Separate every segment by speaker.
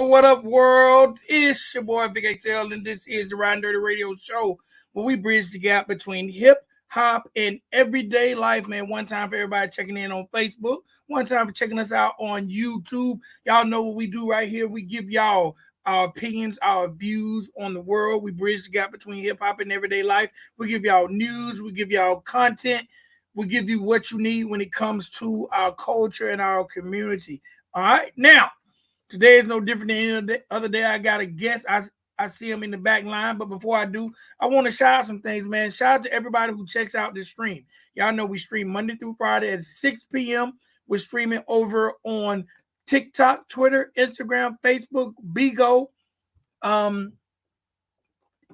Speaker 1: What up, world? It's your boy Big XL, and this is the Riding Dirty Radio Show, where we bridge the gap between hip hop and everyday life, man. One time for everybody checking in on Facebook, one time for checking us out on YouTube. Y'all know what we do right here. We give y'all our opinions, our views on the world. We bridge the gap between hip hop and everyday life. We give y'all news, we give y'all content, we give you what you need when it comes to our culture and our community. All right, now. Today is no different than any other day. I got a guest. I see him in the back line. But before I do, I want to shout out some things, man. Shout out to everybody who checks out this stream. Y'all know we stream Monday through Friday at 6 p.m. We're streaming over on TikTok, Twitter, Instagram, Facebook, Bigo,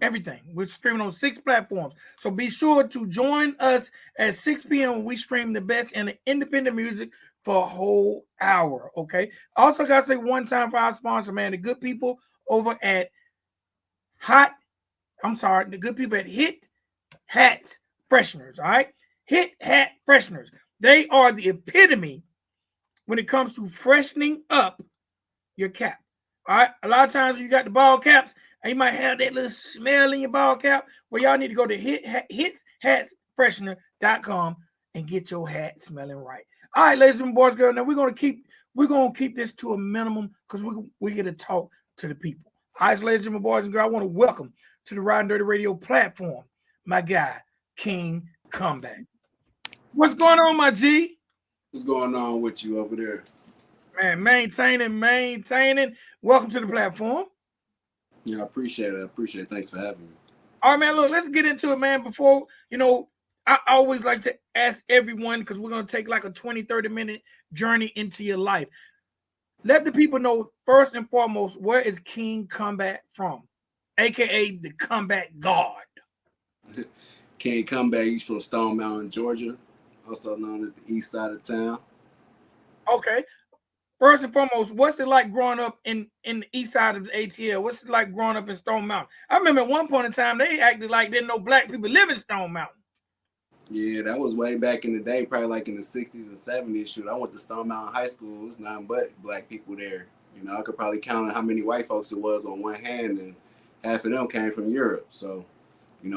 Speaker 1: everything. We're streaming on 6 platforms. So be sure to join us at 6 p.m. when we stream the best in the independent music for a whole hour. Okay. Also, got to say one time for our sponsor, man, the good people over at the good people at Hit Hats Fresheners. All right. Hit Hat Fresheners. They are the epitome when it comes to freshening up your cap. All right. A lot of times when you got the ball caps, and you might have that little smell in your ball cap. Well, y'all need to go to hitshatsfreshener.com and get your hat smelling right. All right, ladies and boys, girls. Now we're gonna keep this to a minimum because we're here to talk to the people. All right, so ladies and boys and girls, I want to welcome to the Riding Dirty Radio platform my guy, King Comeback. What's going on, my G?
Speaker 2: What's going on with you over there?
Speaker 1: Man, maintaining. Welcome to the platform.
Speaker 2: Yeah, I appreciate it. Thanks for having me.
Speaker 1: All right, man, look, let's get into it, man. Before, I always like to ask everyone, because we're going to take like a 20, 30-minute journey into your life. Let the people know, first and foremost, where is King Comeback from, a.k.a. the Comeback God?
Speaker 2: King Comeback, he's from Stone Mountain, Georgia, also known as the east side of town.
Speaker 1: Okay. First and foremost, what's it like growing up in the east side of the ATL? What's it like growing up in Stone Mountain? I remember at one point in time, they acted like there didn't know black people live in Stone Mountain.
Speaker 2: Yeah, that was way back in the day, probably like in the 60s and 70s. Shoot, I went to Stone Mountain High School. It was nothing but black people there. I could probably count how many white folks it was on one hand, and half of them came from Europe. So,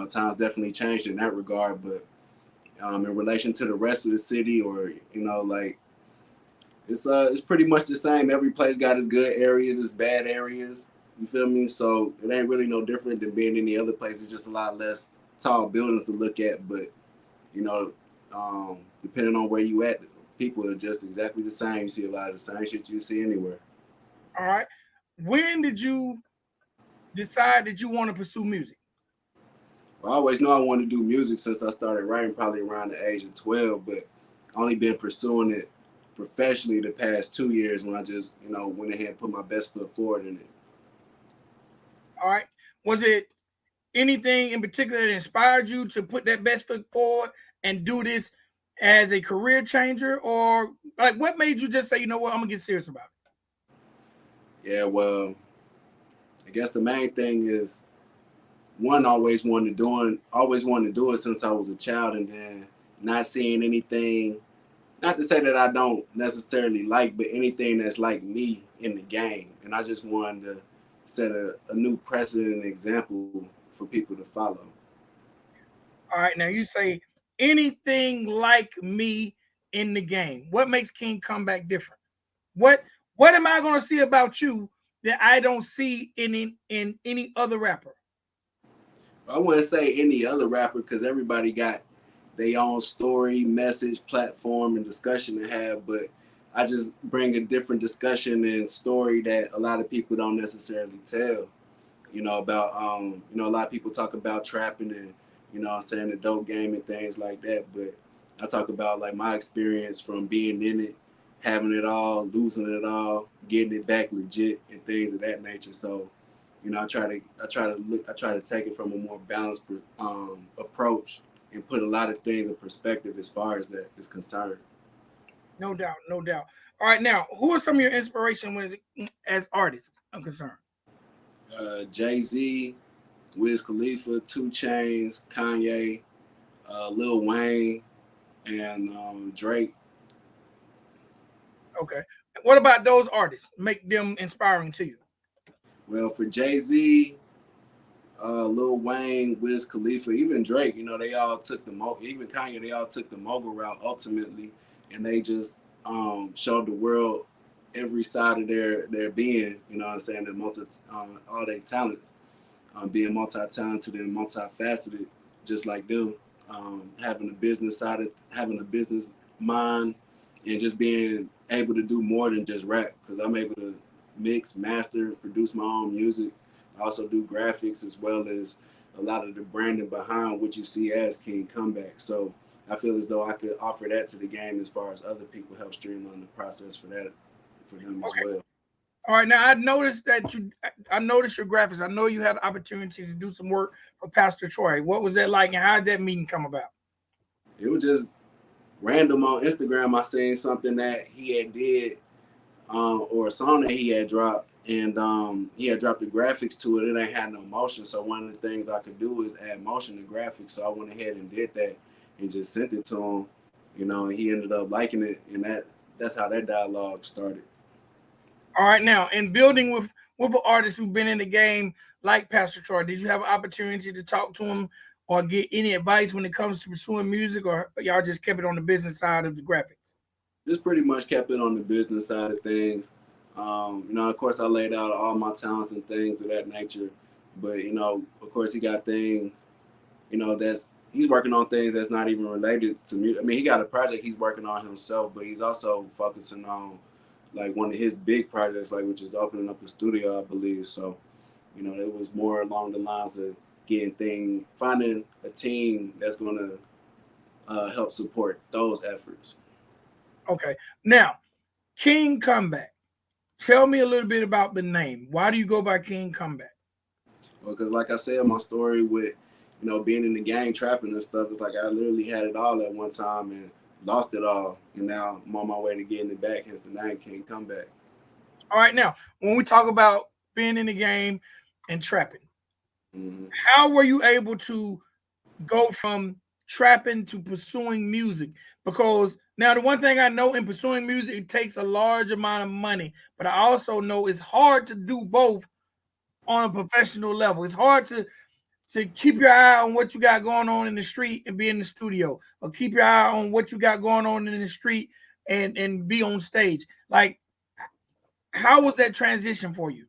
Speaker 2: times definitely changed in that regard. But in relation to the rest of the city, or, it's pretty much the same. Every place got its good areas, its bad areas. You feel me? So it ain't really no different than being any other place. It's just a lot less tall buildings to look at. But depending on where you at, people are just exactly the same. You see a lot of the same shit you see anywhere.
Speaker 1: All right. When did you decide that you want to pursue music?
Speaker 2: Well, I always know I wanted to do music since I started writing, probably around the age of 12. But I only been pursuing it professionally the past 2 years when I just, went ahead and put my best foot forward in it.
Speaker 1: All right. Was it anything in particular that inspired you to put that best foot forward and do this as a career changer? Or like what made you just say, you know what, I'm gonna get serious about
Speaker 2: it? Yeah, well, I guess the main thing is one, always wanted to do it since I was a child, and then not seeing anything. Not to say that I don't necessarily like, but anything that's like me in the game. And I just wanted to set a new precedent and example for people to follow.
Speaker 1: All right, now you say anything like me in the game. What makes King Comeback different? What am I going to see about you that I don't see in any other rapper?
Speaker 2: I wouldn't say any other rapper because everybody got their own story, message, platform, and discussion to have, but I just bring a different discussion and story that a lot of people don't necessarily tell. About a lot of people talk about trapping and saying the dope game and things like that, but I talk about like my experience from being in it, having it all, losing it all, getting it back legit, and things of that nature. So, I try to take it from a more balanced approach and put a lot of things in perspective as far as that is concerned.
Speaker 1: No doubt. All right, now, who are some of your inspirations as artists I'm concerned?
Speaker 2: Jay-Z, Wiz Khalifa, 2 Chainz, Kanye, Lil Wayne, and Drake.
Speaker 1: Okay. What about those artists make them inspiring to you?
Speaker 2: Well, for Jay-Z, Lil Wayne, Wiz Khalifa, even Drake, you know, they all took the even Kanye, they all took the mogul route ultimately, and they just showed the world every side of their being. You know what I'm saying? Their all their talents, being multi-talented and multifaceted, just like them. Having a business side, having a business mind, and just being able to do more than just rap. Because I'm able to mix, master, produce my own music. I also do graphics as well as a lot of the branding behind what you see as King Comeback. So I feel as though I could offer that to the game as far as other people help streamline the process for that for them as
Speaker 1: Okay.
Speaker 2: well.
Speaker 1: All right. Now I noticed that I noticed your graphics. I know you had the opportunity to do some work for Pastor Troy. What was that like, and how did that meeting come about?
Speaker 2: It was just random on Instagram. I seen something that he had did or a song that he had dropped, and he had dropped the graphics to it. It ain't had no motion, so one of the things I could do is add motion to graphics. So I went ahead and did that, and just sent it to him. You know, and he ended up liking it, and that's how that dialogue started.
Speaker 1: All right. Now, in building with an artist who've been in the game like Pastor Troy, did you have an opportunity to talk to him or get any advice when it comes to pursuing music, or y'all just kept it on the business side of the graphics?
Speaker 2: Just pretty much kept it on the business side of things. You know, of course, I laid out all my talents and things of that nature, but you know, of course, he got things. You know, that's he's working on things that's not even related to me. I mean, he got a project he's working on himself, but he's also focusing on like one of his big projects, like which is opening up a studio, I believe. So, you know, it was more along the lines of finding a team that's going to help support those efforts.
Speaker 1: Okay. Now, King Comeback. Tell me a little bit about the name. Why do you go by King Comeback?
Speaker 2: Well, because like I said, my story with being in the gang, trapping and stuff, it's like I literally had it all at one time and lost it all, and now I'm on my way to getting it back. Hence the name King Comeback.
Speaker 1: All right. Now, when we talk about being in the game and trapping,
Speaker 2: Mm-hmm.
Speaker 1: how were you able to go from trapping to pursuing music? Because now the one thing I know in pursuing music, it takes a large amount of money, but I also know it's hard to do both on a professional level. It's hard to keep your eye on what you got going on in the street and be in the studio, or keep your eye on what you got going on in the street and be on stage. Like, how was that transition for you?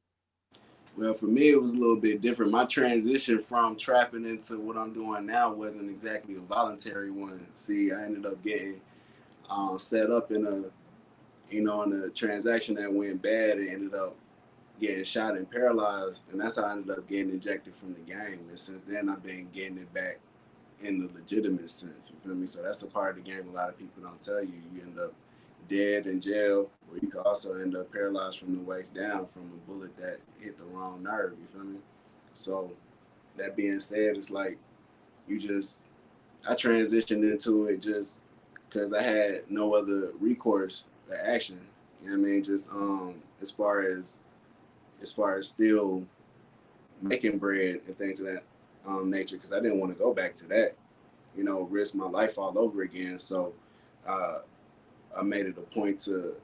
Speaker 2: Well, for me, it was a little bit different. My transition from trapping into what I'm doing now wasn't exactly a voluntary one. See, I ended up getting set up in a transaction that went bad and ended up getting shot and paralyzed, and that's how I ended up getting ejected from the game. And since then, I've been getting it back in the legitimate sense. You feel me? So that's a part of the game a lot of people don't tell you. You end up dead in jail, or you could also end up paralyzed from the waist down from a bullet that hit the wrong nerve. You feel me? So that being said, it's like you just I transitioned into it just because I had no other recourse or action. You know what I mean? Just as far as still making bread and things of that nature, because I didn't want to go back to that. Risk my life all over again. So uh, I made it a point to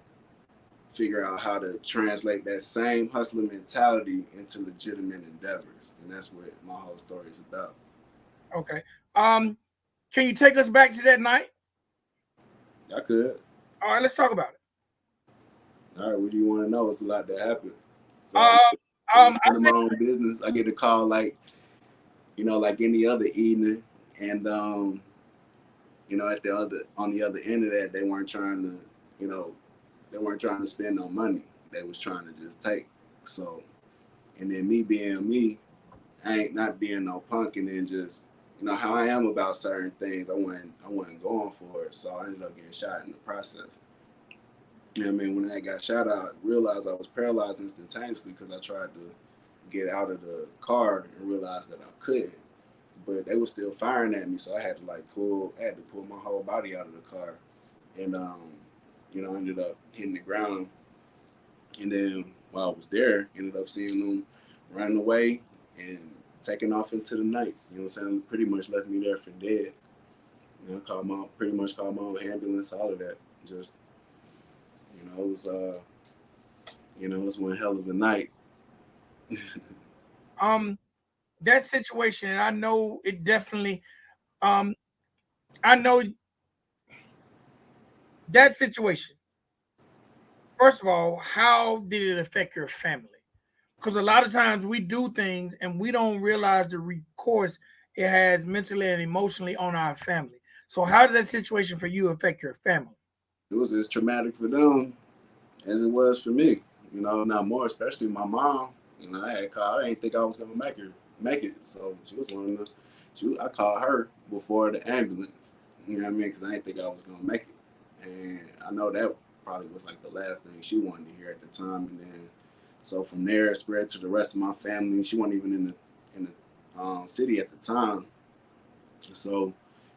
Speaker 2: figure out how to translate that same hustler mentality into legitimate endeavors, and that's what my whole story is about.
Speaker 1: Okay. Um, can you take us back to that night?
Speaker 2: I could.
Speaker 1: All right, let's talk about it.
Speaker 2: All right, what do you want to know? It's a lot that happened. So
Speaker 1: Um,
Speaker 2: I was
Speaker 1: I
Speaker 2: minding my own business. I get a call like any other evening, and at the other on the other end of that, you know, they weren't trying to spend no money. They was trying to just take. So, and then me being me, I ain't not being no punk, and then just how I am about certain things. I wasn't going for it, so I ended up getting shot in the process. I mean, when I got shot, I realized I was paralyzed instantaneously because I tried to get out of the car and realized that I couldn't. But they were still firing at me, so I had to pull my whole body out of the car, and I ended up hitting the ground. And then while I was there, ended up seeing them running away and taking off into the night. You know what I'm saying? Pretty much left me there for dead. Pretty much called my own ambulance, all of that. Just it was it was one hell of a night.
Speaker 1: Um, that situation, and I know it definitely. Um, I know that situation. First of all, how did it affect your family? Because a lot of times we do things and we don't realize the recourse it has mentally and emotionally on our family. So, how did that situation for you affect your family?
Speaker 2: It was as traumatic for them as it was for me. You know, not more, especially my mom. You know, I had called. I didn't think I was gonna make it. So she was one of the. I called her before the ambulance. You know what I mean? Because I didn't think I was gonna make it, and I know that probably was like the last thing she wanted to hear at the time. And then, so from there, it spread to the rest of my family. She wasn't even in the city at the time, so,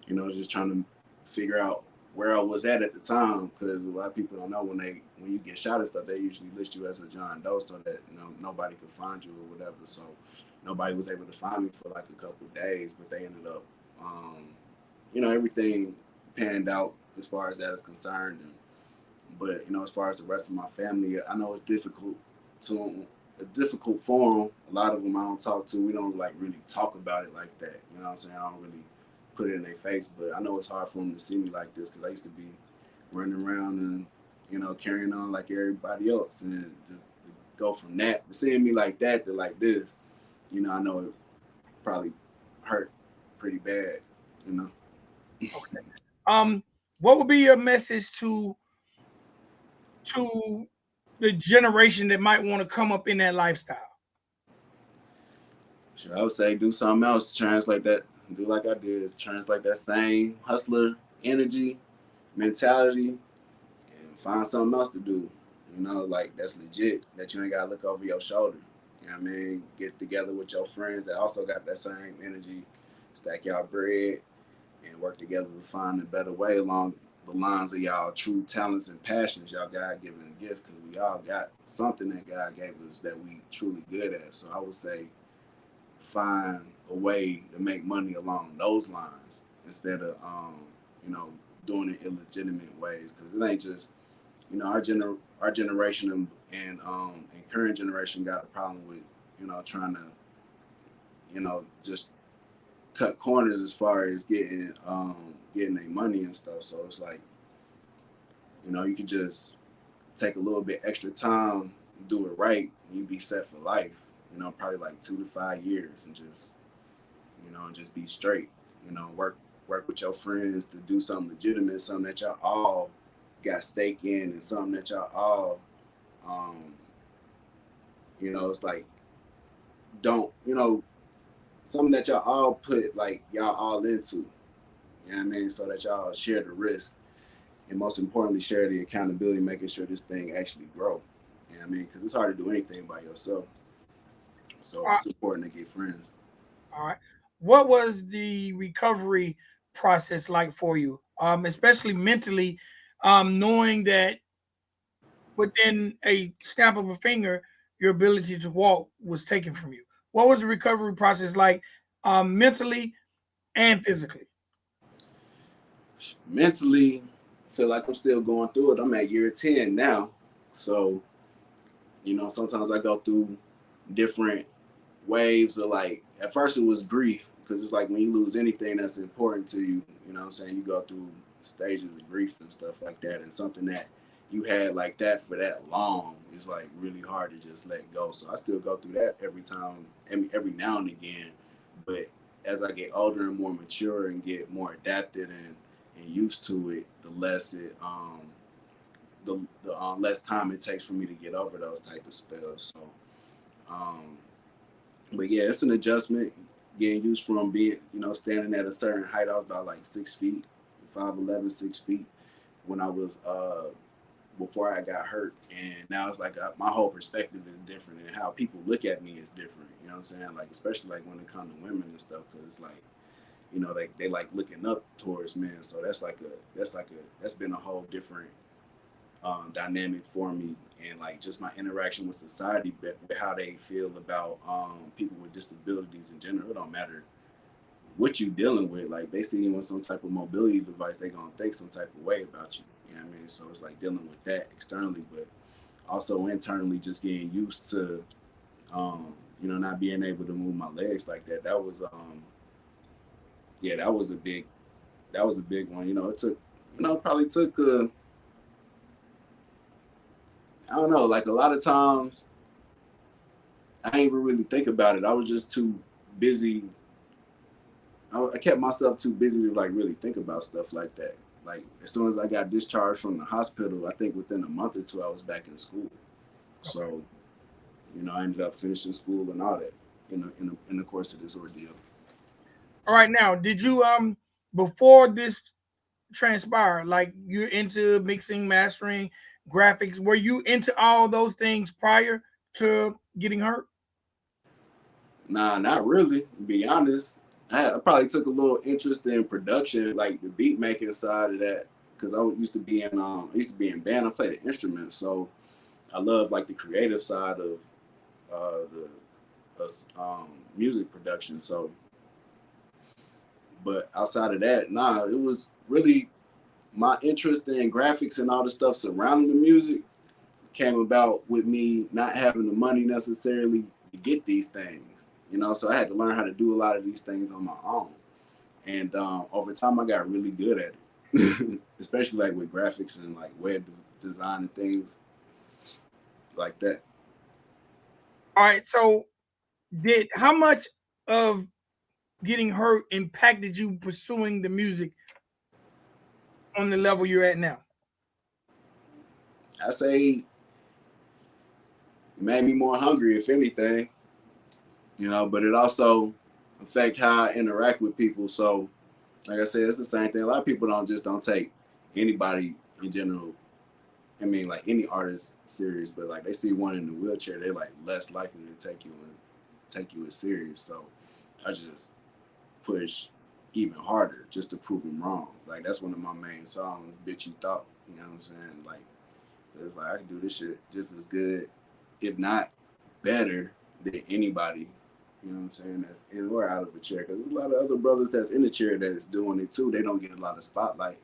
Speaker 2: you know, just trying to figure out where I was at the time, because a lot of people don't know when you get shot and stuff, they usually list you as a John Doe so that nobody could find you or whatever. So nobody was able to find me for like a couple of days, but they ended up, everything panned out as far as that is concerned. But as far as the rest of my family, I know it's difficult to a difficult forum. A lot of them I don't talk to. We don't like really talk about it like that. You know what I'm saying? I don't really put it in their face. But I know it's hard for them to see me like this because I used to be running around and carrying on like everybody else, and to go from that to seeing me like that to like this. I know it probably hurt pretty bad. You know.
Speaker 1: Okay. What would be your message to the generation that might want to come up in that lifestyle?
Speaker 2: Sure, I would say do something else. Translate that. Do like I did. Translate that same hustler energy, mentality, and find something else to do. Like that's legit. That you ain't gotta look over your shoulder. You know what I mean? Get together with your friends that also got that same energy. Stack y'all bread and work together to find a better way along the lines of y'all true talents and passions, y'all God given gifts. Because we all got something that God gave us that we truly good at. So I would say find a way to make money along those lines instead of you know doing it illegitimate ways, because it ain't just our generation and current generation got a problem with trying to just cut corners as far as getting their money and stuff. So it's like you could just take a little bit extra time, do it right, and you be set for life. Probably like 2 to 5 years, and just be straight. Work with your friends to do something legitimate, something that y'all all got stake in, and something that y'all all, um, it's like don't, something that y'all all put like y'all all into. You know what I mean? So that y'all share the risk, and most importantly, share the accountability, making sure this thing actually grow. You know what I mean? Because it's hard to do anything by yourself. So
Speaker 1: Uh,
Speaker 2: it's important to get friends.
Speaker 1: all right. What was the recovery process like for you, especially mentally, knowing that within a snap of a finger, your ability to walk was taken from you? What was the recovery process like, mentally and physically?
Speaker 2: Mentally, I feel like I'm still going through it. I'm at year 10 now. So, sometimes I go through different waves of like, at first it was grief, because it's like when you lose anything that's important to you, what I'm saying? You go through stages of grief and stuff like that. And something that you had like that for that long is like really hard to just let go. So I still go through that every time, every now and again. But as I get older and more mature and get more adapted and used to it, the less less time it takes for me to get over those type of spells. So, um, but yeah, it's an adjustment. Getting used from being, standing at a certain height. I was about like 6 feet, 5'11", 6 feet when I was before I got hurt, and now it's like my whole perspective is different, and how people look at me is different. You know what I'm saying? Like especially like when it comes to women and stuff, because it's like they like looking up towards men. So that's been a whole different dynamic for me, and like just my interaction with society, but how they feel about people with disabilities in general. It don't matter what you dealing with. Like they see you on some type of mobility device, they gonna think some type of way about you. You know what I mean? So it's like dealing with that externally, but also internally, just getting used to Not being able to move my legs like that. That was yeah, that was a big one. It took probably took I don't know, like a lot of times I didn't even really think about it. I was just too busy. I kept myself too busy to like really think about stuff like that. Like as soon as I got discharged from the hospital, I think within a month or two I was back in school. So, I ended up finishing school and all that in the course of this ordeal.
Speaker 1: All right, now, did you before this transpired, like you're into mixing, mastering, graphics, were you into all those things prior to getting hurt?
Speaker 2: Nah, not really. To be honest, I probably took a little interest in production, like the beat making side of that, because I used to be in band. I played an instrument, so I love like the creative side of music production. So, but outside of that, nah, it was really my interest in graphics and all the stuff surrounding the music came about with me not having the money necessarily to get these things. So I had to learn how to do a lot of these things on my own. And over time, I got really good at it, especially like with graphics and like web design and things like that.
Speaker 1: All right, so did how much of getting hurt impacted you pursuing the music on the level you're at now?
Speaker 2: I say it made me more hungry, if anything, but it also affect how I interact with people. So, like I said, it's the same thing. A lot of people don't take anybody in general. I mean, like any artist serious, but like they see one in the wheelchair, they're like less likely to take you as serious. So I just push even harder just to prove them wrong. Like that's one of my main songs, "Bitch You Thought." You know what I'm saying? Like it's like I can do this shit just as good, if not better, than anybody. You know what I'm saying? That's in or out of a chair. Because there's a lot of other brothers that's in the chair that is doing it too. They don't get a lot of spotlight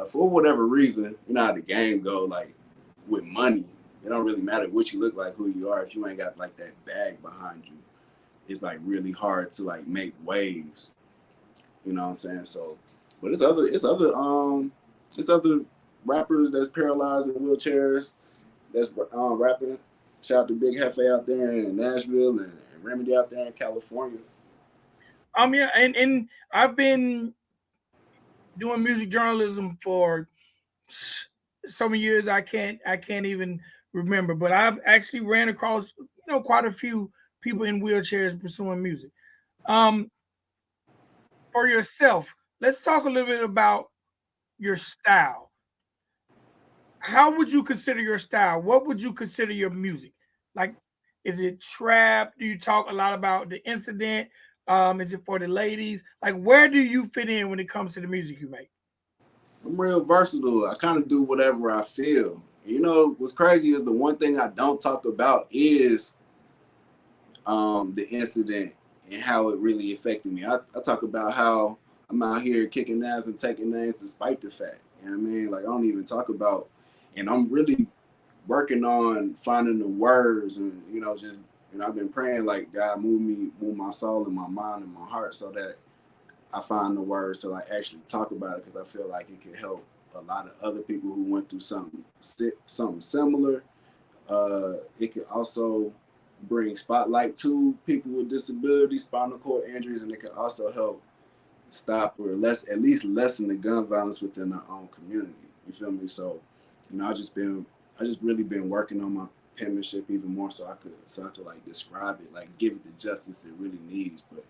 Speaker 2: for whatever reason. You know how the game go. Like with money, it don't really matter what you look like, who you are. If you ain't got like that bag behind you, it's like really hard to like make waves. You know what I'm saying? So, but it's other rappers that's paralyzed in wheelchairs that's rapping. Shout out to Big Hefe out there in Nashville and Remedy out there in California.
Speaker 1: Yeah, and I've been doing music journalism for so many years I can't even remember, but I've actually ran across quite a few people in wheelchairs pursuing music. Um, for yourself, let's talk a little bit about your style. How would you consider your style? What would you consider your music? Like, is it trap? Do you talk a lot about the incident? Is it for the ladies? Like, where do you fit in when it comes to the music you make?
Speaker 2: I'm real versatile. I kind of do whatever I feel. What's crazy is the one thing I don't talk about is the incident and how it really affected me. I talk about how I'm out here kicking ass and taking names despite the fact. You know what I mean? Like I don't even talk about, and I'm really working on finding the words and just I've been praying like God move my soul and my mind and my heart so that I find the words to like actually talk about it because I feel like it can help a lot of other people who went through something similar. It can also bring spotlight to people with disabilities, spinal cord injuries, and it can also help stop or at least lessen the gun violence within our own community. You feel me? So, I just really been working on my penmanship even more so I could like describe it, like give it the justice it really needs. But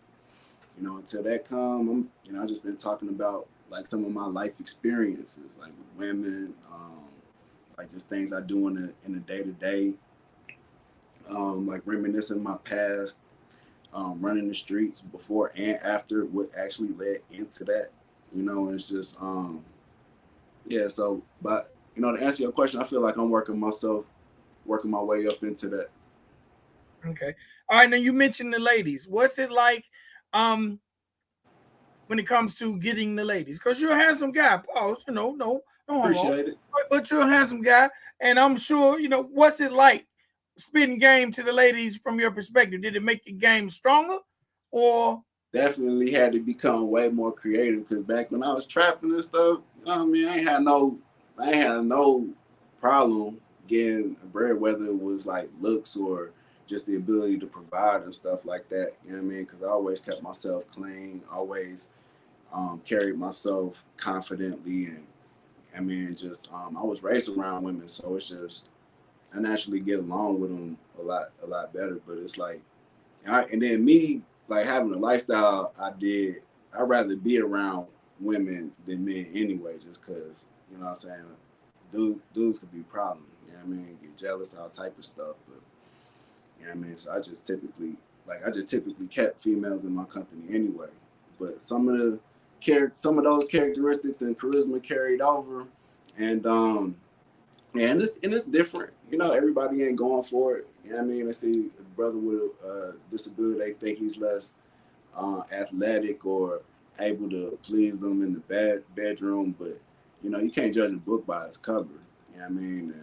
Speaker 2: until that come, I just been talking about like some of my life experiences, like with women, like just things I do in the day to day, like reminiscing my past, running the streets before and after what actually led into that. It's just yeah. So, but to answer your question, I feel like I'm working my way up into that.
Speaker 1: Okay. All right. Now you mentioned the ladies. What's it like um when it comes to getting the ladies? Because you're a handsome guy. Pause. No homo.
Speaker 2: Appreciate it.
Speaker 1: But you're a handsome guy, and I'm sure what's it like spitting game to the ladies from your perspective? Did it make the game stronger, or
Speaker 2: Definitely had to become way more creative because back when I was trapping and stuff, you know what I mean, I ain't had no problem getting bread, whether it was like looks or just the ability to provide and stuff like that. You know what I mean? Because I always kept myself clean, always carried myself confidently, and I mean, just I was raised around women, so it's just I naturally get along with them a lot better. But it's like, and then me like having a lifestyle I'd rather be around women than men anyway, just because you know what I'm saying. Dudes could be problems. You know what I mean? Get jealous, all type of stuff. But you know what I mean. So I just typically kept females in my company anyway. But some of those characteristics and charisma carried over, and it's different. You know, everybody ain't going for it. You know what I mean? I see a brother with a disability, they think he's less athletic or able to please them in the bedroom, but you know, you can't judge a book by its cover. You know what I mean?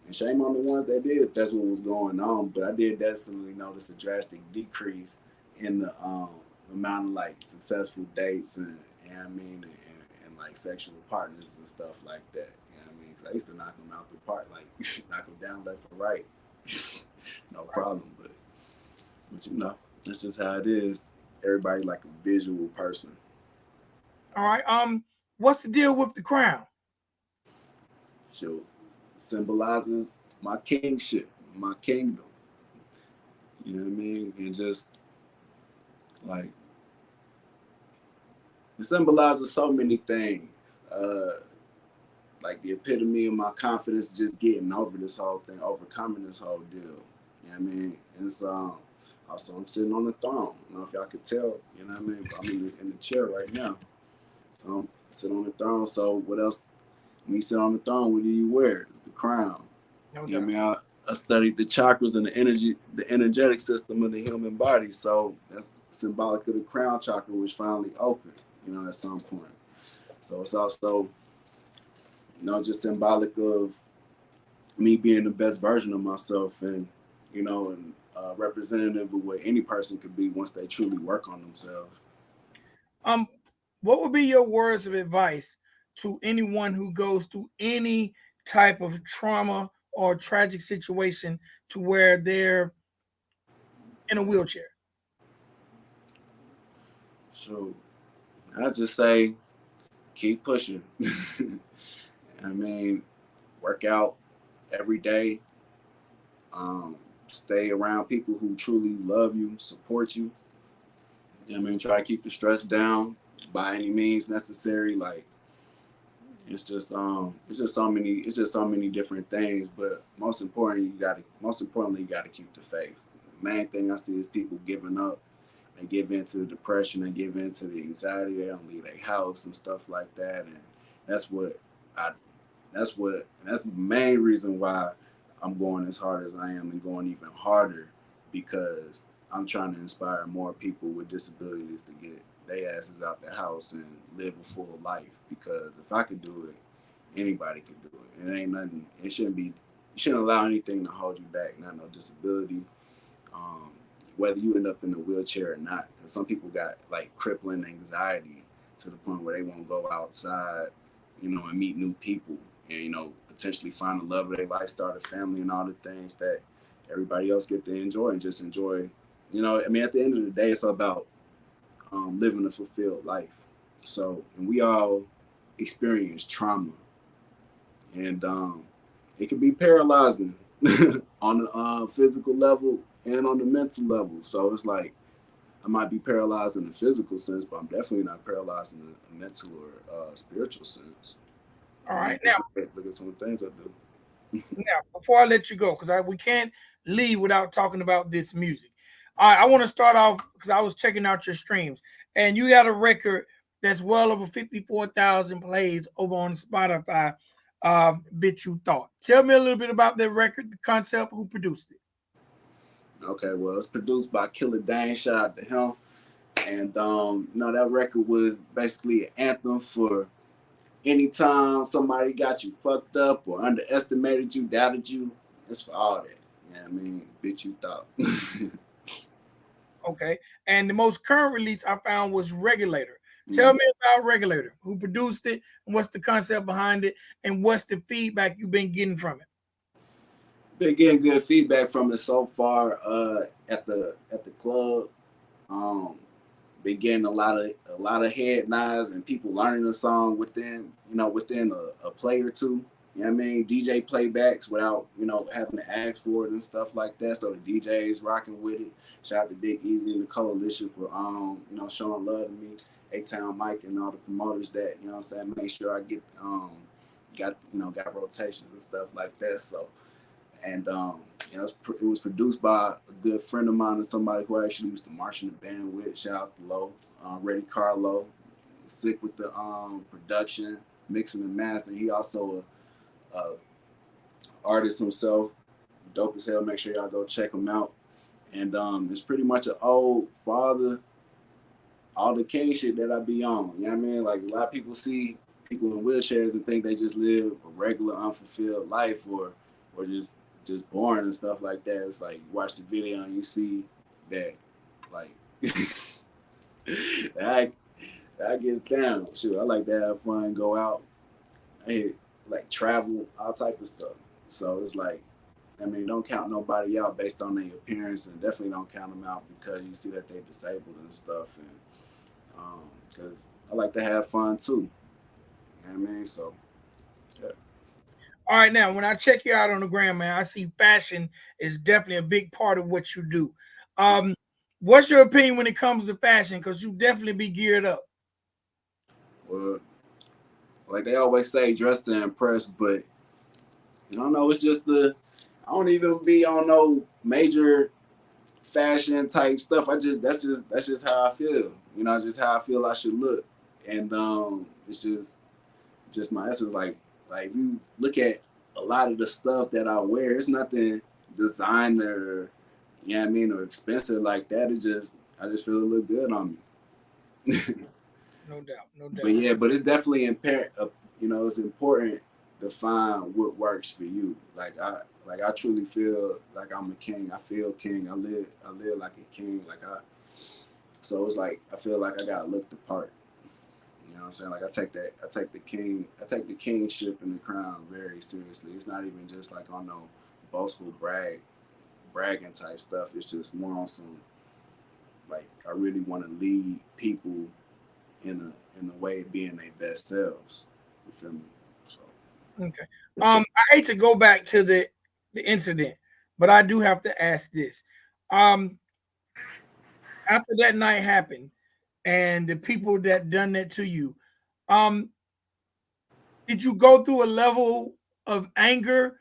Speaker 2: And shame on the ones that did if that's what was going on. But I did definitely notice a drastic decrease in the amount of like successful dates and you know what I mean, and like sexual partners and stuff like that. You know what I mean? Because I used to knock them out the park, like knock them down left and right, no problem. But you know, that's just how it is. Everybody like a visual person.
Speaker 1: all right? What's the deal with the crown?
Speaker 2: So symbolizes my kingship, my kingdom. You know what I mean? And just like it symbolizes so many things. Uh, like the epitome of my confidence, just getting over this whole thing, overcoming this whole deal. You know what I mean? And so also I'm sitting on the throne. I don't know if y'all could tell. You know what I mean? But I'm in the chair right now. So I'm sitting on the throne. So what else? When you sit on the throne, what do you wear? It's the crown.
Speaker 1: No
Speaker 2: You know
Speaker 1: doubt.
Speaker 2: what I mean? I studied the chakras and the energetic system of the human body. So that's symbolic of the crown chakra, which finally opened, you know, at some point. So it's also, you know, just symbolic of me being the best version of myself and, you know, and representative of what any person could be once they truly work on themselves.
Speaker 1: Um, what would be your words of advice to anyone who goes through any type of trauma or tragic situation to where they're in a wheelchair?
Speaker 2: So I just say, keep pushing. I mean, work out every day. Um, Stay around people who truly love you, support you. I mean, try to keep the stress down by any means necessary. Like it's just so many different things. But most importantly you gotta keep the faith. The main thing I see is people giving up. They give in to the depression, they give in to the anxiety, they don't leave their house and stuff like that. And that's what I that's the main reason why I'm going as hard as I am and going even harder because I'm trying to inspire more people with disabilities to get their asses out the house and live a full life. Because if I could do it, anybody could do it. It ain't nothing. You shouldn't allow anything to hold you back. Not no disability, um, whether you end up in the wheelchair or not. Because some people got like crippling anxiety to the point where they won't go outside, you know, and meet new people, and you know, potentially find the love of their life, start a family, and all the things that everybody else get to enjoy and just enjoy. You know, I mean, at the end of the day, it's about living a fulfilled life. So, and we all experience trauma, and it can be paralyzing on the physical level and on the mental level. So it's like I might be paralyzed in the physical sense, but I'm definitely not paralyzed in a mental or spiritual sense.
Speaker 1: All
Speaker 2: I mean,
Speaker 1: right.
Speaker 2: just look at some of the things I do.
Speaker 1: Now, before I let you go, because we can't leave without talking about this music. All right, I want to start off because I was checking out your streams, and you got a record that's well over 54,000 plays over on Spotify. Bit you thought. Tell me a little bit about that record, the concept, who produced it.
Speaker 2: Okay, well, it's produced by Killer Dane. Shout out to him. And you know, that record was basically an anthem for anytime somebody got you fucked up or underestimated you, doubted you. It's for all that. Yeah, I mean, bitch, you thought.
Speaker 1: Okay. And the most current release I found was Regulator. Tell
Speaker 2: Mm.
Speaker 1: me about Regulator. Who produced it? And what's the concept behind it? And what's the feedback you've been getting from it?
Speaker 2: Been getting good feedback from it so far. At the club, um, been getting a lot of head nods and people learning the song within a play or two. You know what I mean? DJ playbacks without, having to ask for it and stuff like that. So the DJs rocking with it. Shout out to Big Easy and the coalition for showing love to me. A Town Mike and all the promoters that, I'm saying, make sure I get got rotations and stuff like that. So and it was produced by a good friend of mine and somebody who I actually used to march in the band with. Shout out to Low, Reddy Carlo, sick with the production, mixing and mastering. He also a artist himself, dope as hell. Make sure y'all go check him out. And it's pretty much an old father, all the king shit that I be on. You know what I mean? Like a lot of people see people in wheelchairs and think they just live a regular unfulfilled life or just boring and stuff like that. It's like you watch the video and you see that like I I get down. Shoot, I like to have fun, go out, I like travel, all type of stuff. So it's like, I mean, don't count nobody out based on their appearance, and definitely don't count them out because you see that they disabled and stuff. And because I like to have fun too. You know what I mean? So yeah.
Speaker 1: All right, now when I check you out on the gram, man, I see fashion is definitely a big part of what you do. Um, what's your opinion when it comes to fashion? Because you definitely be geared up.
Speaker 2: Well, like they always say, dress to impress, but you don't know. It's just I don't even be on no major fashion type stuff. That's just how I feel. Just how I feel I should look, and it's just my essence. Like if you look at a lot of the stuff that I wear, it's nothing designer, you know what I mean, or expensive like that. I just feel it look good on me.
Speaker 1: No doubt, no
Speaker 2: But
Speaker 1: doubt.
Speaker 2: yeah, but it's definitely it's important to find what works for you. Like I truly feel like I'm a king. I feel king. I live like a king. So it's like I feel like I gotta look the part. You know what I'm saying? Like I take the kingship and the crown very seriously. It's not even just like on no boastful bragging type stuff. It's just more on some like I really want to lead people in a way of being their best selves. You feel me? So
Speaker 1: Okay. I hate to go back to the incident, but I do have to ask this. Um, after that night happened, and the people that done that to you, um, did you go through a level of anger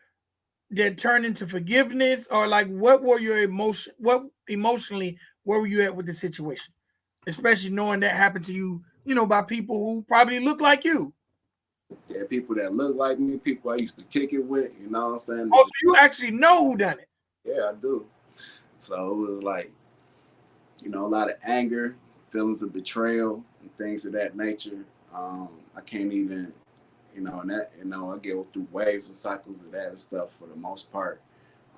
Speaker 1: that turned into forgiveness, or like what were your emotion? What emotionally where were you at with the situation, especially knowing that happened to you? You know, by people who probably look like you.
Speaker 2: yeah, people that look like me, people I used to kick it with, you know what I'm saying?
Speaker 1: Oh, so you actually know who done it.
Speaker 2: Yeah, I do. So it was like, a lot of anger, feelings of betrayal, and things of that nature. I can't even, and that, I go through waves and cycles of that and stuff for the most part.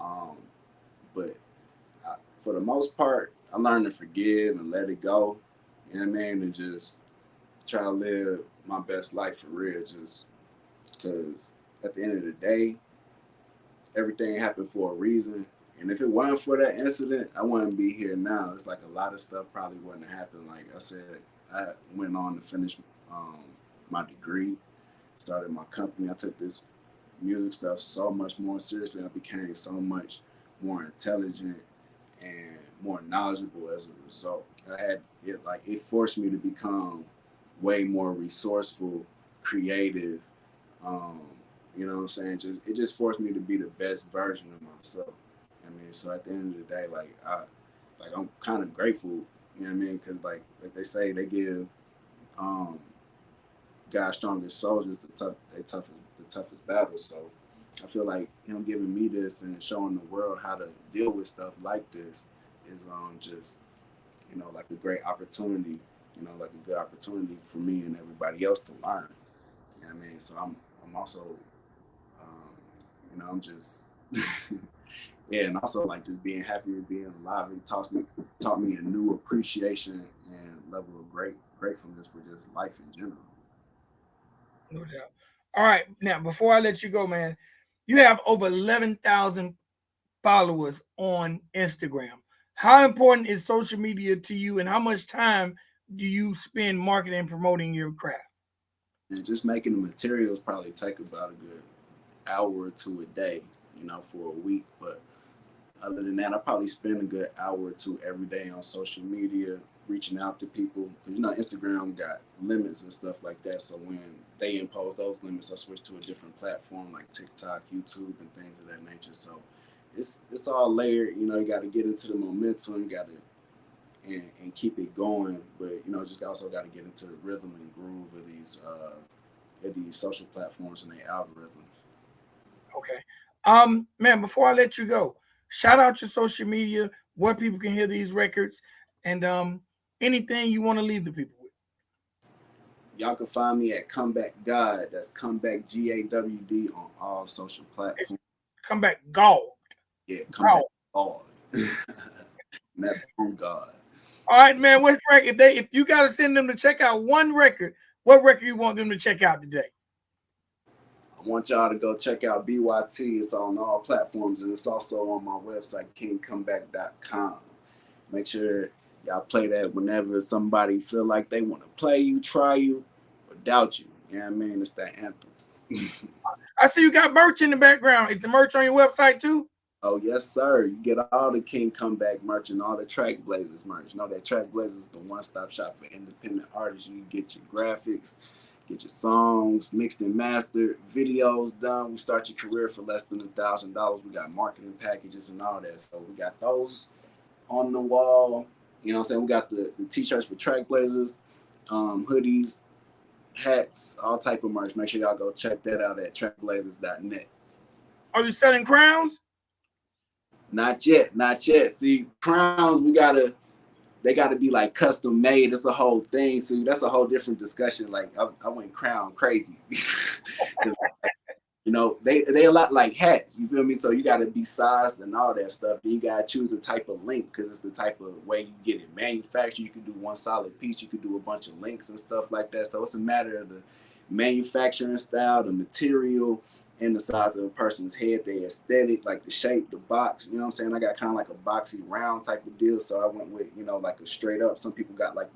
Speaker 2: Um, but for the most part, I learned to forgive and let it go. You know what I mean? And just try to live my best life for real. Just because at the end of the day, everything happened for a reason. And if it weren't for that incident, I wouldn't be here now. It's like a lot of stuff probably wouldn't have happened. Like I said, I went on to finish um, my degree, started my company. I took this music stuff so much more seriously. I became so much more intelligent and more knowledgeable as a result. It forced me to become way more resourceful, creative. Um, you know what I'm saying? It just forced me to be the best version of myself. I mean, so at the end of the day, I'm kind of grateful. You know what I mean? Because like they say, they give um, God's strongest soldiers the toughest battles. So I feel like him giving me this and showing the world how to deal with stuff like this is just like a great opportunity. Like a good opportunity for me and everybody else to learn. You know what I mean? So I'm also, I'm just, Yeah, and also like just being happy with being alive. It taught me a new appreciation and level of gratefulness for just life in general.
Speaker 1: No doubt. All right, now before I let you go, man, you have over 11,000 followers on Instagram. How important is social media to you, and how much time do you spend marketing and promoting your craft?
Speaker 2: And just making the materials probably take about a good hour or two a day, for a week. But other than that, I probably spend a good hour or two every day on social media, reaching out to people. Because Instagram got limits and stuff like that. So when they impose those limits, I switch to a different platform like TikTok, YouTube, and things of that nature. So it's all layered. You got to get into the momentum. You got to and keep it going. But just also got to get into the rhythm and groove of these social platforms and their algorithms.
Speaker 1: Okay. Man, before I let you go, shout out your social media, where people can hear these records, and anything you want to leave the people with.
Speaker 2: Y'all can find me at Comeback God. That's Comeback GAWD on all social
Speaker 1: It's
Speaker 2: platforms.
Speaker 1: come back, God.
Speaker 2: Yeah, Comeback
Speaker 1: God.
Speaker 2: God. And that's on God.
Speaker 1: All right, man. What track? If you got to send them to check out one record, what record you want them to check out today?
Speaker 2: I want y'all to go check out BYT. It's on all platforms and it's also on my website, kingcomeback.com. Make sure y'all play that whenever somebody feel like they want to play you, try you, or doubt you. You know what I mean? It's that anthem.
Speaker 1: I see you got merch in the background. Is the merch on your website too?
Speaker 2: Oh yes, sir. You get all the King Comeback merch and all the Track Blazers merch. That Track Blazers is the one-stop shop for independent artists. You get your graphics, get your songs mixed and mastered, videos done. We start your career for less than $1,000. We got marketing packages and all that. So we got those on the wall. You know what I'm saying? We got the t-shirts for Track Blazers, hoodies, hats, all type of merch. Make sure y'all go check that out at trackblazers.net.
Speaker 1: Are you selling crowns?
Speaker 2: Not yet, not yet. See, crowns, they gotta be like custom made. It's a whole thing. See, that's a whole different discussion. Like I went crown crazy. They a lot like hats. You feel me? So you gotta be sized and all that stuff. Then you gotta choose a type of link because it's the type of way you get it manufactured. You can do one solid piece. You could do a bunch of links and stuff like that. So it's a matter of the manufacturing style, the material, and the size of a person's head, the aesthetic, like the shape, the box. You know what I'm saying? I got kind of like a boxy round type of deal. So I went with, like a straight up. Some people got like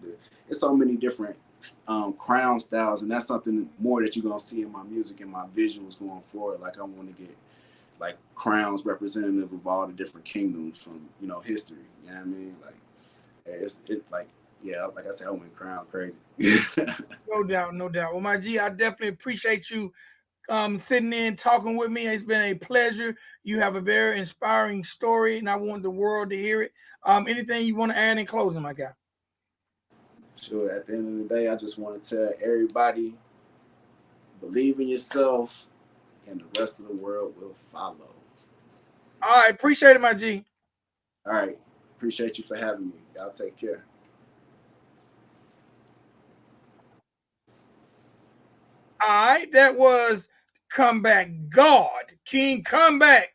Speaker 2: it's so many different crown styles, and that's something more that you're gonna see in my music and my visuals going forward. Like I want to get like crowns representative of all the different kingdoms from history. You know what I mean? Like it's like, yeah, like I said, I went crown crazy.
Speaker 1: No doubt, no doubt. Well, my G, I definitely appreciate you sitting in talking with me. It's been a pleasure. You have a very inspiring story, and I want the world to hear it. Anything you want to add in closing, my guy?
Speaker 2: Sure. At the end of the day, I just want to tell everybody, believe in yourself, and the rest of the world will follow.
Speaker 1: All right, appreciate it, my G.
Speaker 2: All right. Appreciate you for having me. Y'all take care.
Speaker 1: All right, that was Comeback God, King Comeback.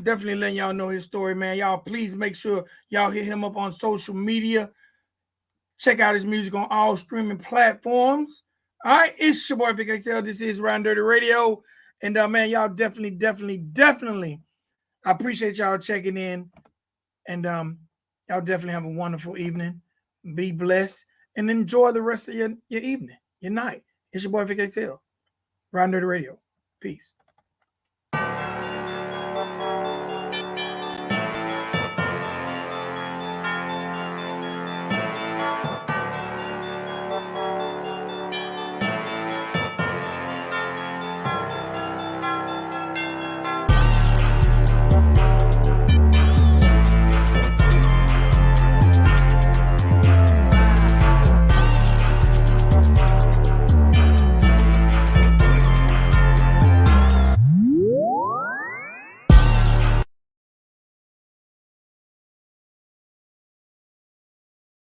Speaker 1: Definitely letting y'all know his story, man. Y'all please make sure y'all hit him up on social media. Check out his music on all streaming platforms. All right, it's your boy Vic XL. This is Round Dirty Radio. And man, y'all definitely, I appreciate y'all checking in. And y'all definitely have a wonderful evening. Be blessed and enjoy the rest of your evening, your night. It's your boy Vic XL. Round Dirty Radio. Peace.